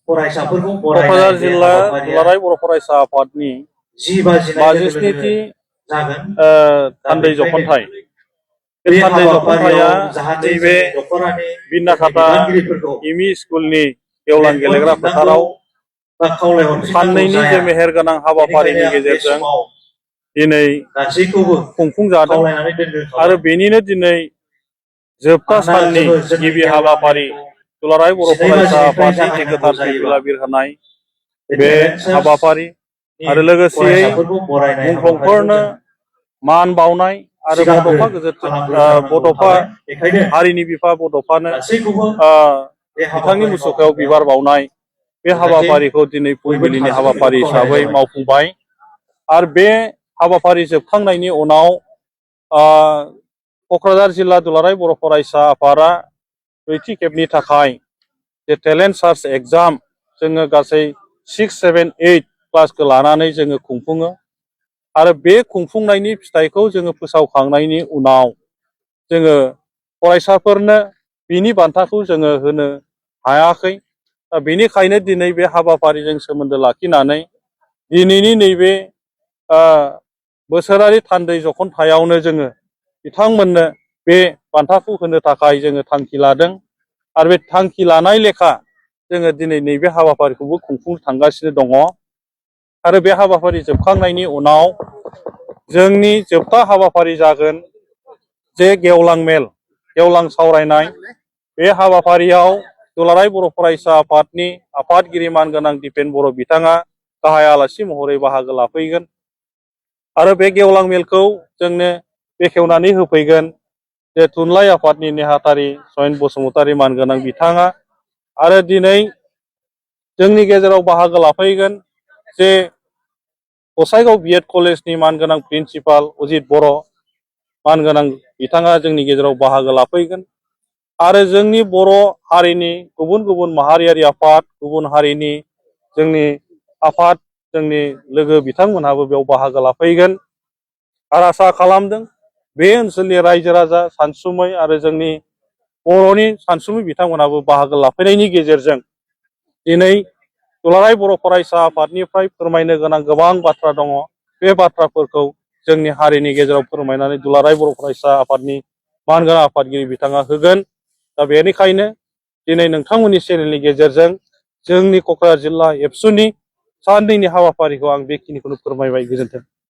क'क्राझार जिल्ला दुलाराय बर' फरायसा आफादनि 57थि थान्दै जख'न्थाइ बे थान्दै जख'न्थाइया नैबे बिनाखाता एमइ स्कुलनि गेवलां गेलेग्रा फोथाराव साननैनि जे मेहेरगोनां हाबाफारिनि गेजेरजों दिनै खुंफुंजादों आरो बेनिनो दिनै जोबथा साननि गिबि हाबाफारि दुलाराय बर' फरायसा आफादनि गोथार फिरफिला बिरहोनाय बे हाबाफारि आरो लोगोसेयै मुंख्लंफोरनो मान बावनाय आरो बड'फा हारिनि बिफा बड'फानो बिथांनि मुसुखायाव बिबार बावनाय बे हाबाफारिखौ दिनै फुंबिलिनि हाबाफारि हिसाबै मावफुंबाय आरो बे हाबाफारि जोबखांनायनि उनाव क'क्राझार जिल्ला दुलाराय बर' फरायसा आफादा नैथि खेबनि थाखाय जे टेलेन्ट सार्च एग्जाम जोङो गासै 6, 7, 8 क्लासखौ लानानै जोङो खुंफुङो आरो बे खुंफुंनायनि फिथाइखौ जोङो फोसावखांनायनि उनाव जोङो फरायसाफोरनो बिनि बान्थाखौ जोङो होनो हायाखै। दा बेनिखायनो दिनै बे हाबाफारिजों सोमोन्दो लाखिनानै दिनैनि नैबे बोसोरारि थान्दै जख'न्थायावनो जोङो बिथांमोननो बे बान्थाखौ होनो थाखाय जोङो थांखि लादों आरो बे थांखि लानाय लेखा जोङो दिनै नैबे हाबाफारिखौबो खुंफुंनो थांगासिनो दङ आरो बे हाबाफारि जोबखांनायनि उनाव जोंनि जोबथा हाबाफारि जागोन जे गेवलां मेल गेवलां सावरायनाय बे हाबाफारियाव दुलाराय बर' फरायसा आफादनि आफादगिरि मानगोनां दिपेन बर' बिथाङा गाहाय आलासि महरै बाहागो लाफैगोन आरो बे गेवलां मेलखौ जोंनो बेखेवनानै होफैगोन जे थुनलाइ आफादनि नेहाथारि सयन बसुमतारी मानगोनां बिथाङा आरो दिनै जोंनि गेजेराव बाहागो लाफैगोन जे गसाइगाव बिएड कलेजनि मानगोनां प्रिन्सिपाल अजित बर' मानगोनां बिथाङा जोंनि गेजेराव बाहागो लाफैगोन आरो जोंनि बर' हारिनि गुबुन गुबुन माहारियारि आफाद गुबुन हारिनि जोंनि आफाद जोंनि लोगो बिथांमोनहाबो बेयाव बाहागो लाफैगोन आरो आसा खालामदों बे ओनसोलनि रायजो राजा सानसुमै आरो जोंनि बर'नि सानसुमै बिथांमोनहाबो बाहागो लाफैनायनि गेजेरजों दिनै दुलाराय बर' फरायसा आफादनिफ्राय फोरमायनो गोनां गोबां बाथ्रा दङ बे बाथ्राफोरखौ जोंनि हारिनि गेजेराव फोरमायनानै दुलाराय बर' फरायसा आफादनि मानगोनां आफादगिरि बिथाङा होगोन। दा बेनिखायनो दिनै नोंथांमोननि चेनेलनि गेजेरजों जोंनि क'क्राझार जिल्ला एबसुनि साननैनि हाबाफारिखौ आं बेखिनिखौनो फोरमायबाय। गोजोन्थों।